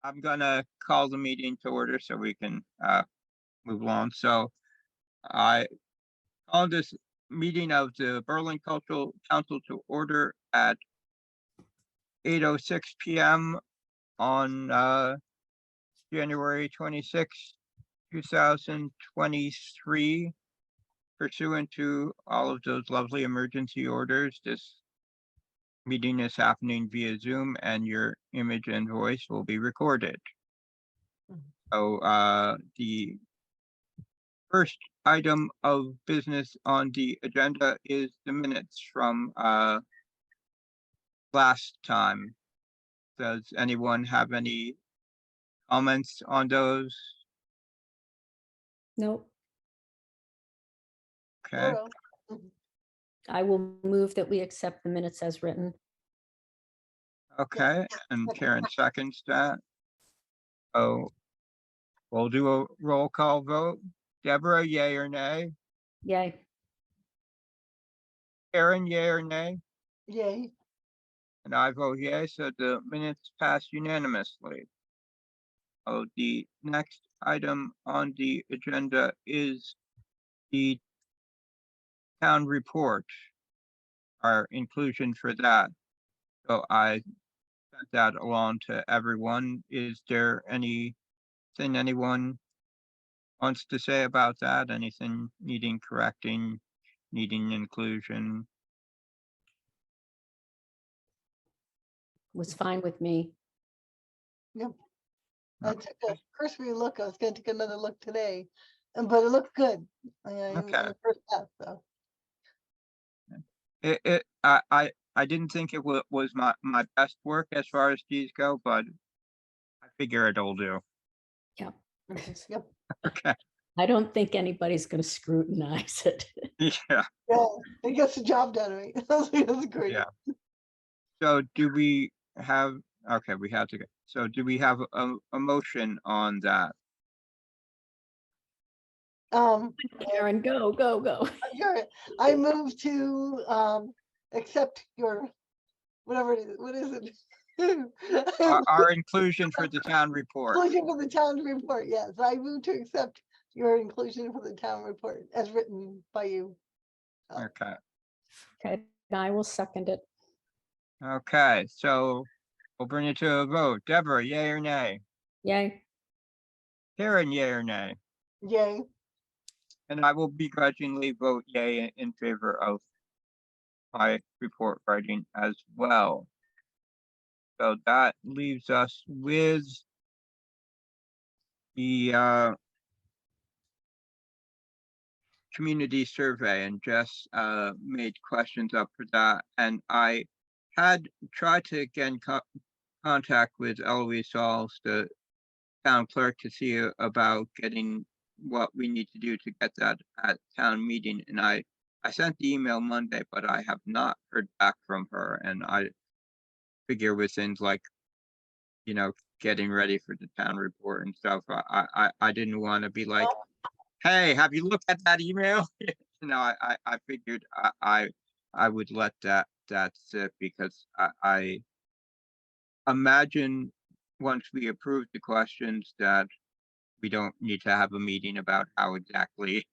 I'm gonna call the meeting to order so we can move along. So I call this meeting of the Berlin Cultural Council to order at 8:06 p.m. on January 26, 2023. Pursuant to all of those lovely emergency orders, this meeting is happening via Zoom and your image and voice will be recorded. So the first item of business on the agenda is the minutes from last time. Does anyone have any comments on those? Nope. Okay, I will move that we accept the minutes as written. okay, and Karen seconds that. Oh, we'll do a roll call vote. Deborah, yay or nay? Yay. Karen, yay or nay? Yay. And I vote yay, so the minutes pass unanimously. Oh, the next item on the agenda is the town report, our inclusion for that. So I sent that along to everyone. Is there anything anyone wants to say about that? Anything needing correcting, needing inclusion? Was fine with me. Yep. I took a cursory look. I was going to take another look today, but it looked good. Okay. On the first pass, so. I didn't think it was my best work as far as these go, but I figure it'll do. Yep. Yep. Okay, I don't think anybody's going to scrutinize it. yeah, Yeah, it gets the job done, right? That's great. yeah. So do we have, okay, we have to go. So do we have a motion on that? Karen, go, go, go. I move to accept your whatever it is. What is it? Our inclusion for the town report. Inclusion for the town report. Yes, I move to accept your inclusion for the town report as written by you. Okay, Okay, I will second it. okay, so we'll bring it to a vote. Deborah, yay or nay? Yay. Karen, yay or nay? Yay. And I will begrudgingly vote yay in favor of my report writing as well. So that leaves us with the community survey, and Jess made questions up for that. And I had tried to again contact with Eloise Sauls, the town clerk, to see about getting what we need to do to get that at town meeting. And I sent the email Monday, but I have not heard back from her. And I figure with things like, you know, getting ready for the town report and stuff, I didn't want to be like, hey, have you looked at that email? I figured I would let that sit, because I imagine once we approve the questions that we don't need to have a meeting about how exactly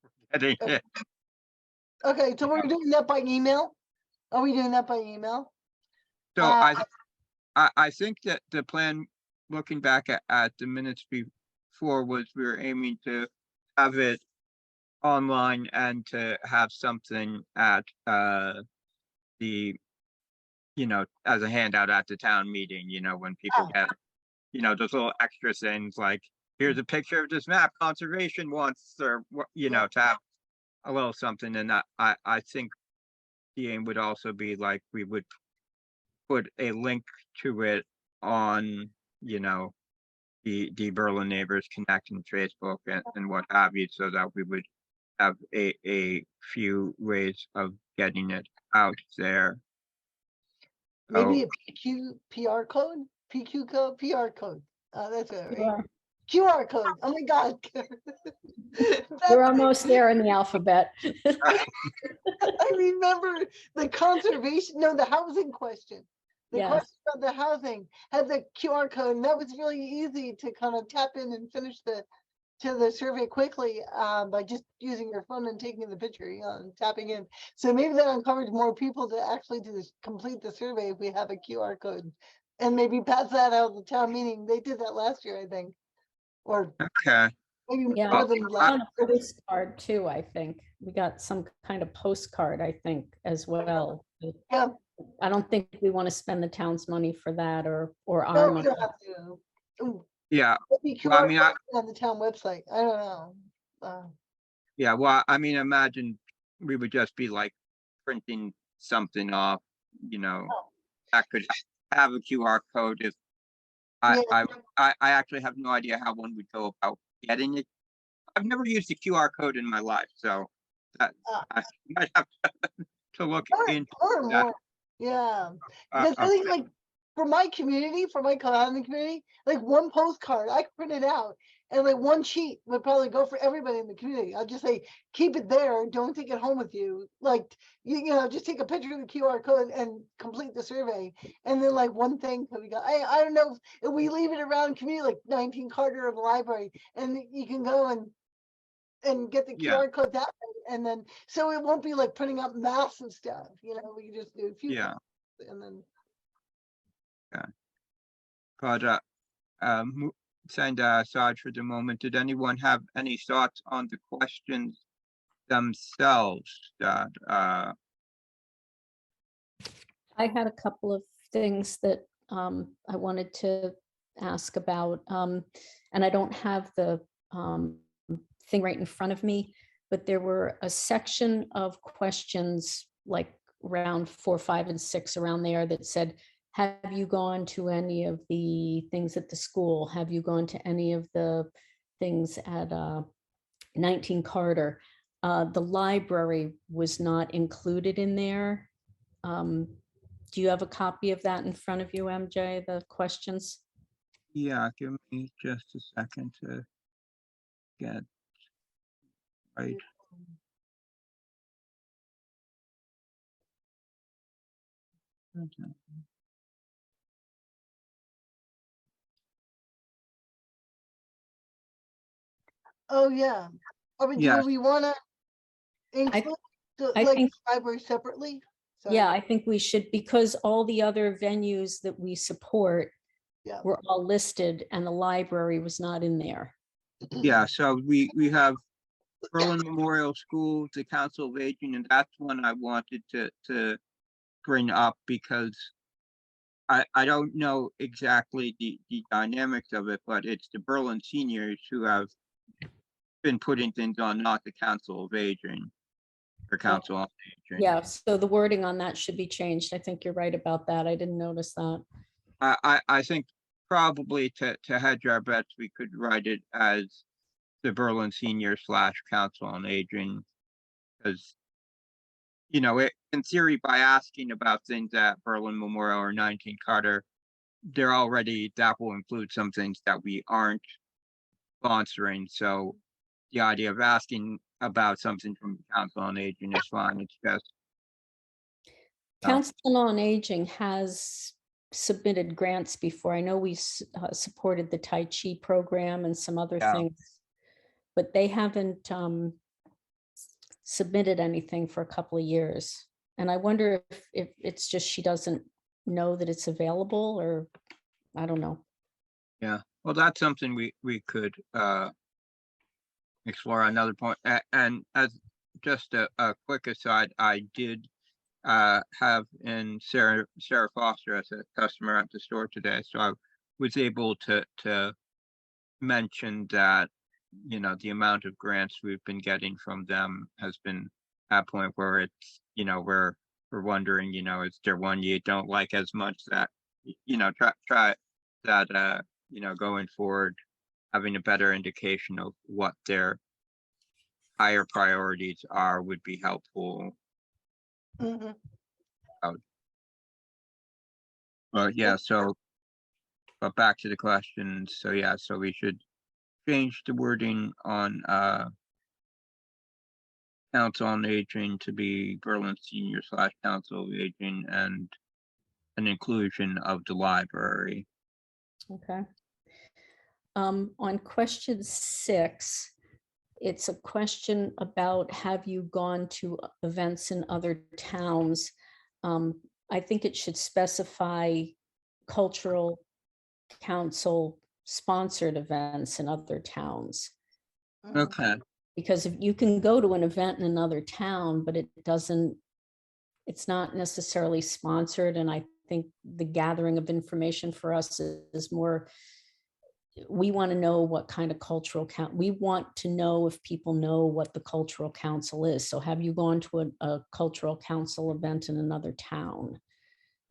we're getting it. Okay, so we're doing that by email? Are we doing that by email? So I think that the plan, looking back at the minutes before, was we were aiming to have it online and to have something at the, as a handout at the town meeting, when people get, those little extra things like, here's a picture of this map conservation wants, or, to have a little something. And I think the aim would also be like, we would put a link to it on, the Berlin Neighbors Connect and Facebook and what have you, so that we would have a few ways of getting it out there. Maybe a PR code? PQ code? PR code. That's it, right? Yeah. QR code. Oh my God. We're almost there in the alphabet. I remember the conservation, no, the housing question. the Yeah. question about the housing had the QR code, and that was really easy to kind of tap in and finish the survey quickly by just using your phone and taking the picture, and tapping in. So maybe that uncovers more people to actually complete the survey if we have a QR code, and maybe pass that out at the town meeting. They did that last year, I think, or Okay, maybe Yeah, more Well, than on last a year. postcard too, I think. We got some kind of postcard, I think, as well. Yeah, I don't think we want to spend the town's money for that or our no, we money. don't have to. Ooh, yeah, maybe well, I QR mean, code on the town website. I don't know. yeah, well, I mean, imagine we would just be like printing something off, that could have a QR code if Yeah. I actually have no idea how one would go about getting it. I've never used a QR code in my life, so that Uh, I might have to look into more and that. more. Yeah. Uh, Because I uh, think like for my community, for my Cohasset community, like one postcard, I could print it out and like one sheet would probably go for everybody in the community. I'll just say, keep it there. Don't take it home with you. Like, just take a picture of the QR code and complete the survey. And then like one thing could be go, I don't know if we leave it around community, like 19 Carter of the library, and you can go and get the Yeah, QR code that way, and then so it won't be like printing up massive stuff. We can just do a few yeah, and then but send aside for the moment. Did anyone have any thoughts on the questions themselves that I had a couple of things that I wanted to ask about, and I don't have the thing right in front of me, but there were a section of questions like round 4, 5, and 6 around there that said, have you gone to any of the things at the school? Have you gone to any of the things at 19 Carter? The library was not included in there. Do you have a copy of that in front of you, MJ, the questions? yeah, give me just a second to get right. oh yeah. I mean, Yes, do we want to include I like think, the library separately? yeah, I think we should, because all the other venues that we support Yeah. were all listed and the library was not in there. yeah, so we have Berlin Memorial School, the Council of Aging, and that's one I wanted to bring up because I don't know exactly the dynamics of it, but it's the Berlin seniors who have been putting things on, not the Council of Aging or Council on Aging. Yeah, so the wording on that should be changed. I think you're right about that. I didn't notice that. I think probably to hedge our bets, we could write it as the Berlin Senior / Council on Aging, because in theory, by asking about things at Berlin Memorial or 19 Carter, that will include some things that we aren't sponsoring. So the idea of asking about something from the Council on Aging is fine. It's just Council on Aging has submitted grants before. I know we supported the Tai Chi program and some other Yeah. things, but they haven't submitted anything for a couple of years. And I wonder if it's just she doesn't know that it's available, or I don't know. yeah. Well, that's something we could explore another point. And as just a quick aside, I did have in Sarah Foster as a customer at the store today, so I was able to mention that the amount of grants we've been getting from them has been at a point where it's we're wondering, is there one you don't like as much that try that going forward, having a better indication of what their higher priorities are would be helpful. Mhm. But yeah, but back to the question. So yeah, so we should change the wording on Council on Aging to be Berlin Senior / Council of Aging, and an inclusion of the library. Okay. On question 6, it's a question about, have you gone to events in other towns? I think it should specify cultural council sponsored events in other towns. Mhm. Okay, Because if you can go to an event in another town, but it's not necessarily sponsored. And I think the gathering of information for us is more, we want to know what kind of cultural we want to know if people know what the cultural council is. So have you gone to a cultural council event in another town?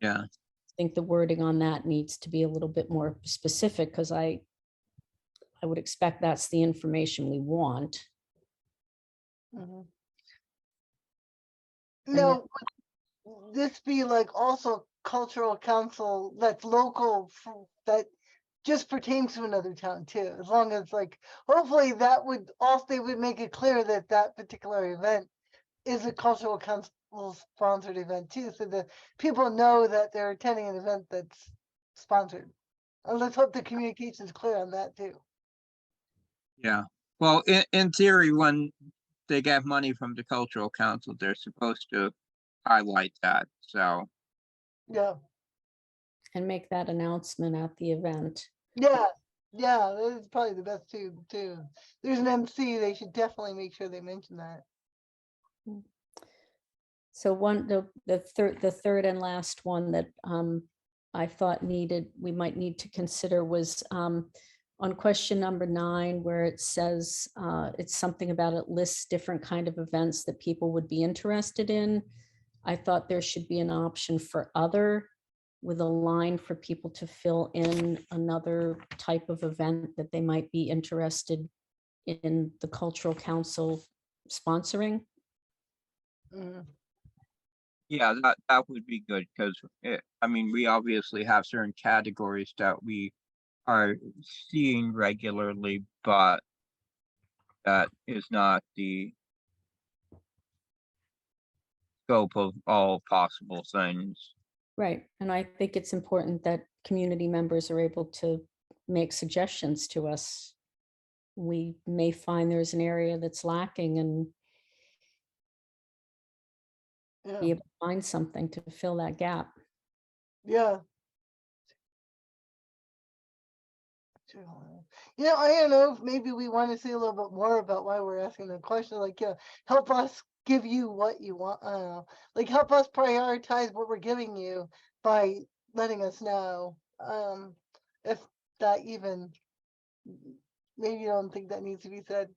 yeah, I think the wording on that needs to be a little bit more specific, because I would expect that's the information we want. Mhm. And Now, would this be like also cultural council that's local that just pertains to another town too? As long as like, hopefully that would also, they would make it clear that that particular event is a cultural council sponsored event too, so that people know that they're attending an event that's sponsored. And let's hope the communication is clear on that too. yeah. Well, in theory, when they get money from the cultural council, they're supposed to highlight that, so, Yeah, and make that announcement at the event. yeah, yeah, that's probably the best too. There's an MC, they should definitely make sure they mention that. So the third and last one that I thought we might need to consider was on question number 9, where it says it's something about, it lists different kind of events that people would be interested in. I thought there should be an option for other, with a line for people to fill in another type of event that they might be interested in the cultural council sponsoring. Mhm. yeah, that would be good, because, I mean, we obviously have certain categories that we are seeing regularly, but that is not the scope of all possible things. Right, and I think it's important that community members are able to make suggestions to us. We may find there's an area that's lacking and be Yeah, able to find something to fill that gap. yeah. Sure. I don't know if maybe we want to say a little bit more about why we're asking the question. Like, help us give you what you want. I don't know. Like, help us prioritize what we're giving you by letting us know. If that even, maybe you don't think that needs to be said.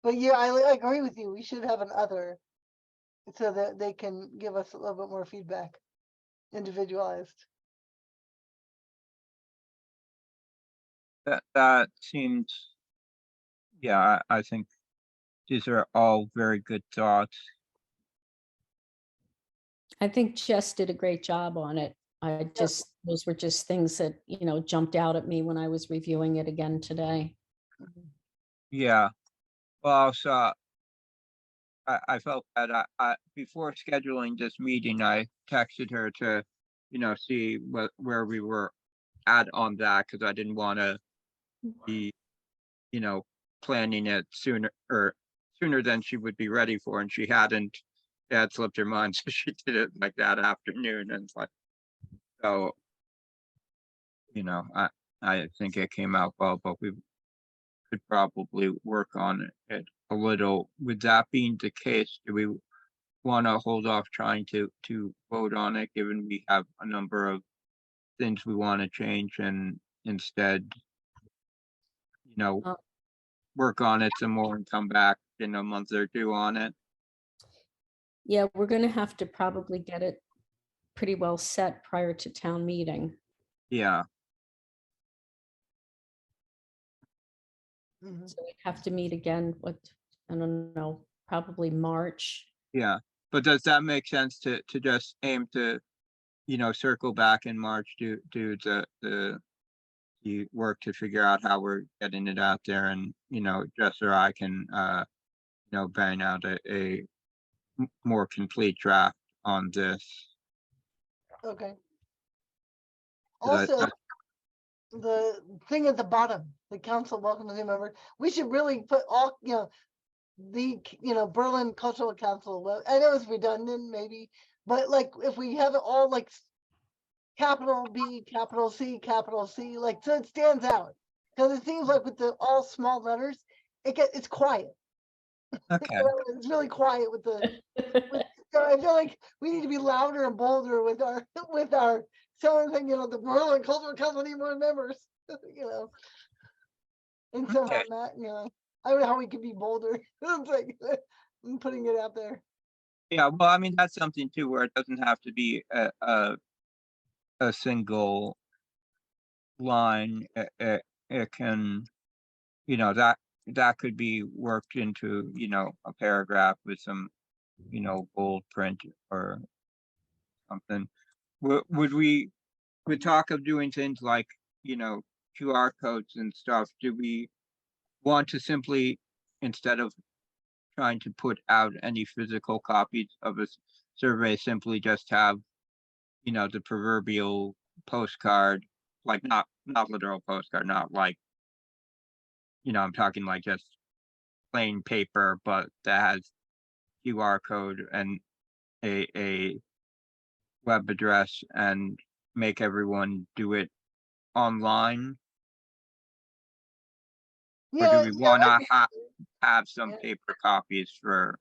But yeah, I agree with you. We should have an other so that they can give us a little bit more feedback, individualized. That seems, yeah, I think these are all very good thoughts. I think Jess did a great job on it. Those were just things that, jumped out at me when I was reviewing it again today. Mhm. Yeah, well, so I felt that before scheduling this meeting, I texted her to, see where we were at on that, because I didn't want to be, you know, planning it sooner than she would be ready for, and she hadn't. It had slipped her mind, so she did it like that afternoon, and it's like, so, I think it came out well, but we could probably work on it a little. With that being the case, do we want to hold off trying to vote on it, given we have a number of things we want to change, and instead, you know, Uh, work on it some more and come back in a month or two on it? Yeah, we're gonna have to probably get it pretty well set prior to town meeting. Yeah, Mhm. So we have to meet again, I don't know, probably March. yeah. But does that make sense to just aim to, circle back in March, do the work to figure out how we're getting it out there, and, Jess or I can, bang out a more complete draft on this. Okay. 'Cause Also, the thing at the bottom, the council welcome to new member, we should really put all, Berlin Cultural Council, well, I know it's redundant maybe, but like if we have it all like capital B, capital C, like so it stands out. Because it seems like with the all small letters, it's quiet. Okay, It's really quiet with so I feel like we need to be louder and bolder with our selling thing, the Berlin Cultural Council need more members, and somehow Okay. not, I don't know how we can be bolder. It's like I'm putting it out there. Yeah, well, I mean, that's something too, where it doesn't have to be a single line. It can, that could be worked into, a paragraph with some, bold print or something. Would talk of doing things like, QR codes and stuff, do we want to simply, instead of trying to put out any physical copies of a survey, simply just have, the proverbial postcard, like not literal postcard, not like, I'm talking like just plain paper, but that has QR code and a web address, and make everyone do it online? Or do Yeah, we yeah, wanna have some Yeah. paper copies for?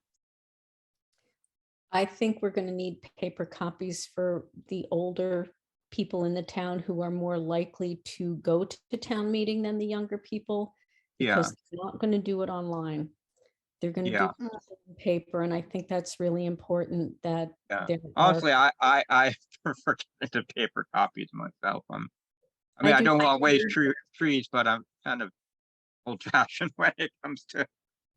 I think we're gonna need paper copies for the older people in the town who are more likely to go to town meeting than the younger people. Yeah, Because they're not gonna do it online. They're gonna do yeah, it on paper, and I think that's really important that yeah. there are. Honestly, I prefer the paper copies myself. I mean, I I do don't wanna waste too. trees, but I'm kind of old fashioned when it comes to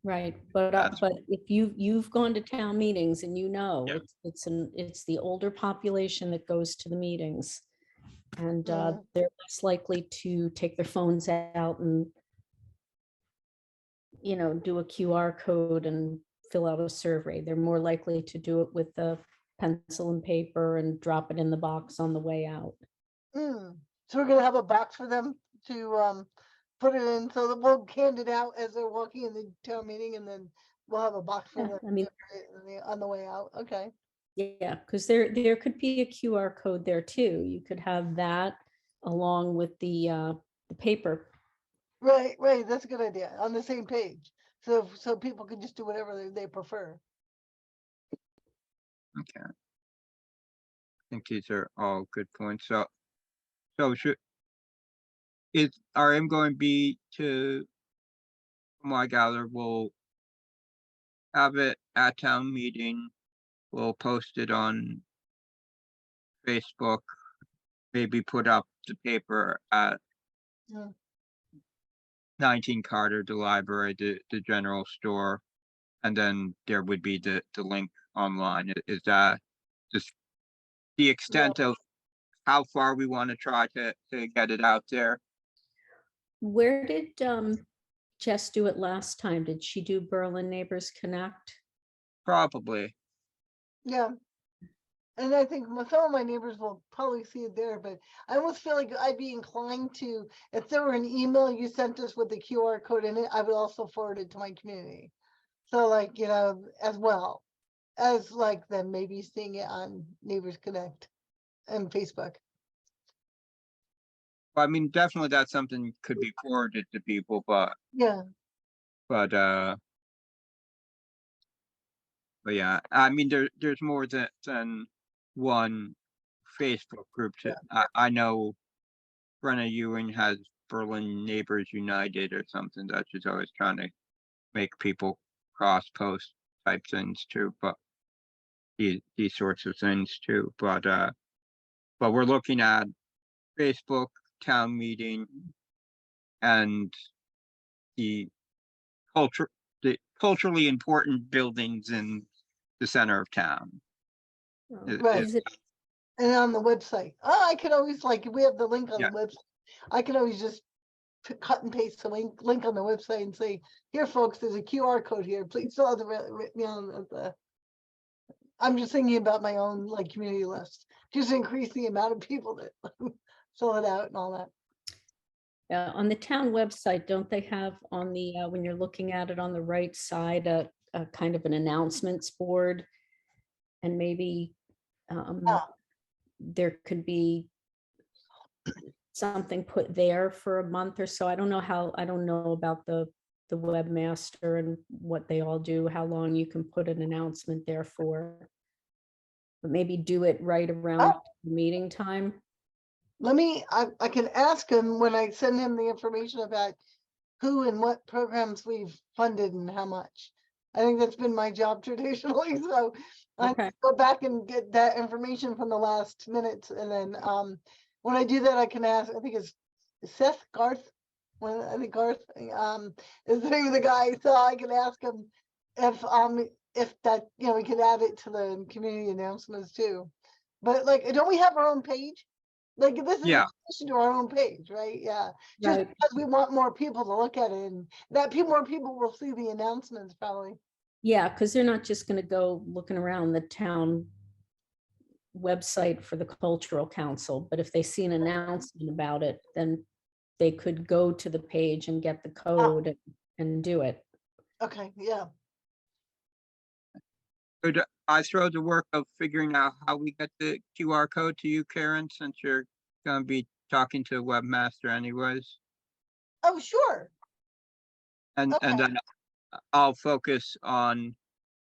Right, that. but if you've gone to town meetings and Yeah, it's the older population that goes to the meetings. And Yeah. they're less likely to take their phones out and, do a QR code and fill out a survey. They're more likely to do it with a pencil and paper and drop it in the box on the way out. So we're gonna have a box for them to put it in, so that we'll hand it out as they're walking in the town meeting, and then we'll have a box for Yeah, them I mean, to put it on the way out. Okay. yeah, because there could be a QR code there too. You could have that along with the paper. Right. That's a good idea. On the same page, so people can just do whatever they prefer. okay. I think these are all good points. So is RM going to be to, from what I gather, we'll have it at town meeting, we'll post it on Facebook, maybe put up the paper at Yeah. 19 Carter, the library, the general store, and then there would be the link online. Is that just the extent of how far we want to try to get it out there? Where did Jess do it last time? Did she do Berlin Neighbors Connect? Probably. Yeah. And I think some of my neighbors will probably see it there, but I almost feel like I'd be inclined to, if there were an email you sent us with the QR code in it, I would also forward it to my community. So like, as well as like them maybe seeing it on Neighbors Connect and Facebook. Well, I mean, definitely that's something could be forwarded to people, Yeah, but yeah, I mean, there's more than one Facebook group. I know Brenna Ewing has Berlin Neighbors United or something that she's always trying to make people cross post type things too, but these sorts of things too. But we're looking at Facebook, town meeting, and the the culturally important buildings in the center of town. Right. Is it and on the website. Oh, I could always if we have the link on Yeah. the website, I can always just cut and paste the link on the website and say, here folks, there's a QR code here. Please fill out the I'm just thinking about my own community list. Just increase the amount of people that fill it out and all that. On the town website, don't they have on the, when you're looking at it on the right side, a kind of an announcements board? And maybe Ah. there could be something put there for a month or so. I don't know about the webmaster and what they all do, how long you can put an announcement there for. But maybe do it right around Oh. the meeting time. I can ask him when I send him the information about who and what programs we've funded and how much. I think that's been my job traditionally, so I Okay. go back and get that information from the last minutes, and then when I do that, I can ask, I think it's Seth Garth, well, I think Garth is the name of the guy, so I can ask him if that, you know, we could add it to the community announcements too. But like, don't we have our own page? Like, this is in Yeah. addition to our own page, right? Yeah. Just Right. because we want more people to look at it, and that more people will see the announcements probably. Yeah, because they're not just going to go looking around the town website for the cultural council, but if they see an announcement about it, then they could go to the page and get the code and do it. Okay, yeah. Could I throw the work of figuring out how we get the QR code to you, Karen, since you're gonna be talking to webmaster anyways? Oh, sure. And Okay. then I'll focus on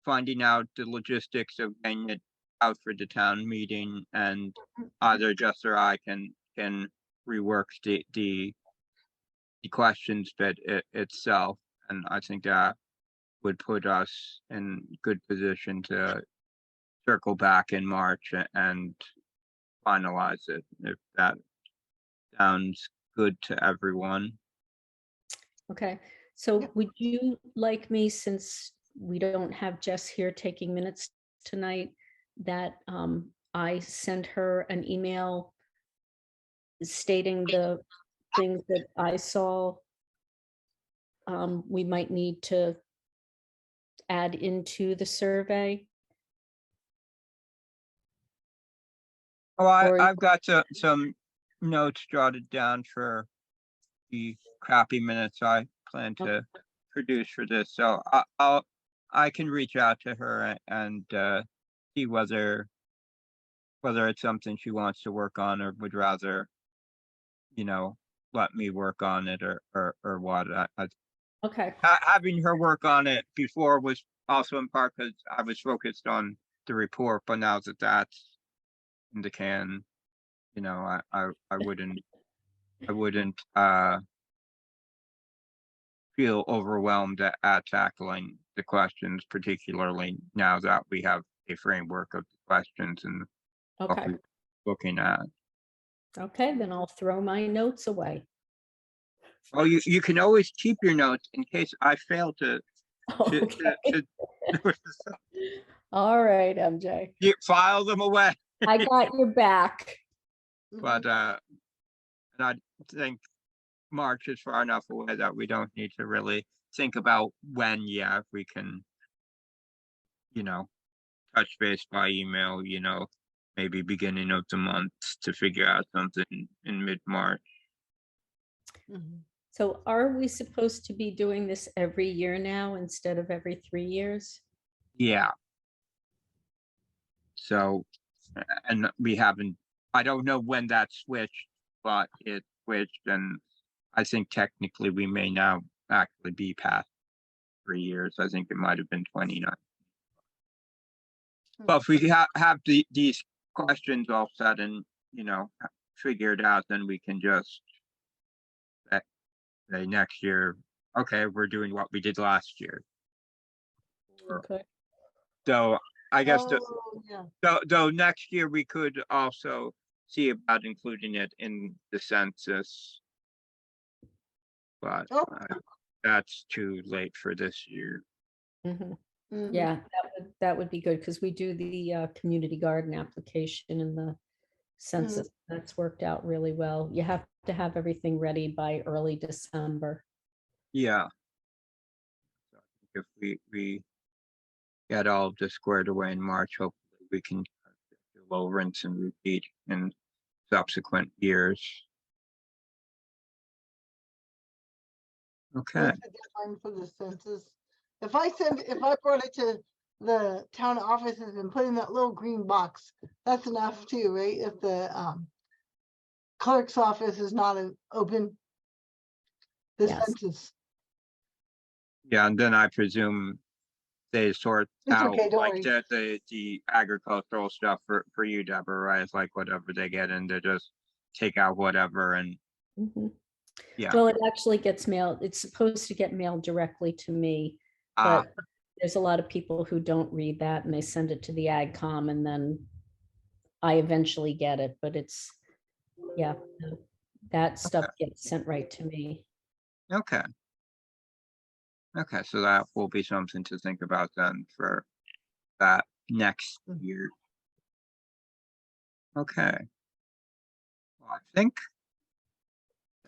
finding out the logistics of getting it out for the town meeting, and either Jess or I can rework the questions bit itself. And I think that would put us in good position to circle back in March and finalize it, if that sounds good to everyone. Okay, so Yeah. would you like me, since we don't have Jess here taking minutes tonight, that I send her an email stating the things that I saw we might need to add into the survey? Oh, Or- I've got some notes jotted down for the crappy minutes I plan to produce for this, so I can reach out to her and see whether it's something she wants to work on, or would rather, you know, let me work on it, or what. Okay, Having her work on it before was also in part because I was focused on the report, but now that that's in the can, you know, I wouldn't feel overwhelmed at tackling the questions, particularly now that we have a framework of the questions and what okay, we're looking at. okay, then I'll throw my notes away. Oh, you can always keep your notes in case I fail to Okay, to all right, MJ. you file them away. I got your back. But and I think March is far enough away that we don't need to really think about when. Yeah, if we can, you know, touch base by email, you know, maybe beginning of the month to figure out something in mid-March. Mhm. So are we supposed to be doing this every year now instead of every 3 years? Yeah. So, and we haven't, I don't know when that switched, but it switched, and I think technically we may now actually be past 3 years. I think it might have been 29. But if we have these questions all set and, you know, figured out, then we can just say next year, okay, we're doing what we did last year. Okay, So I guess Oh, yeah. though next year we could also see about including it in the census. But Oh. that's too late for this year. mhm. Mhm. Yeah, that would be good, because we do the community garden application in the census. That's worked out really well. You have to have everything ready by early December. Yeah. So if we get all of this squared away in March, hopefully we can do low rinse and repeat in subsequent years. Okay, What's the deadline for the census? If I brought it to the town offices and put in that little green box, that's enough too, right? If the clerk's office is not open. The Yes. census. yeah, and then I presume they sort It's out okay, don't like worry. the agricultural stuff for you, Deborah, right? It's like whatever they get in, they just take out whatever and, Mhm. yeah. Well, it actually gets mailed, it's supposed to get mailed directly to me, Ah, but there's a lot of people who don't read that and they send it to the AgCom and then I eventually get it, but it's, yeah, no, that stuff gets sent right to me. okay. Okay, so that will be something to think about then for that next Mm. year. Okay. Well, I think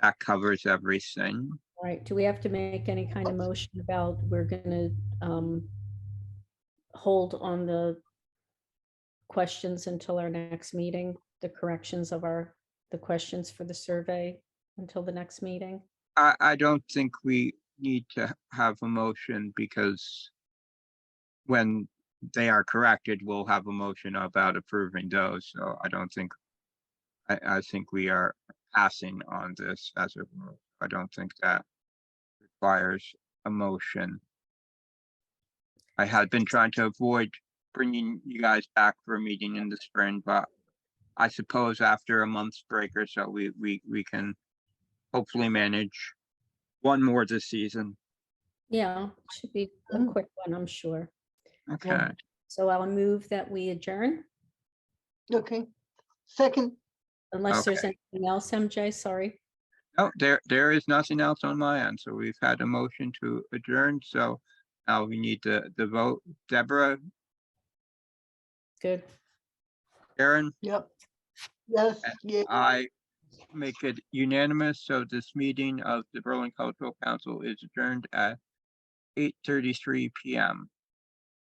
that covers everything. All right, do we have to make any kind of motion about we're gonna hold on the questions until our next meeting, the corrections of the questions for the survey until the next meeting? I don't think we need to have a motion because when they are corrected, we'll have a motion about approving those. So I don't think, I think we are passing on this as a rule. I don't think that requires a motion. I had been trying to avoid bringing you guys back for a meeting in the spring, but I suppose after a month's break or so, we can hopefully manage one more this season. Yeah, should be a Mm. quick one, I'm sure. Okay, So I'll move that we adjourn, Okay. Second, unless there's Okay. anything else, MJ, sorry. oh, there is nothing else on my end, so we've had a motion to adjourn, so now we need the vote. Deborah, Good. Aaron, yep. Yes, and yeah. I make it unanimous, so this meeting of the Berlin Cultural Council is adjourned at 8:33 PM.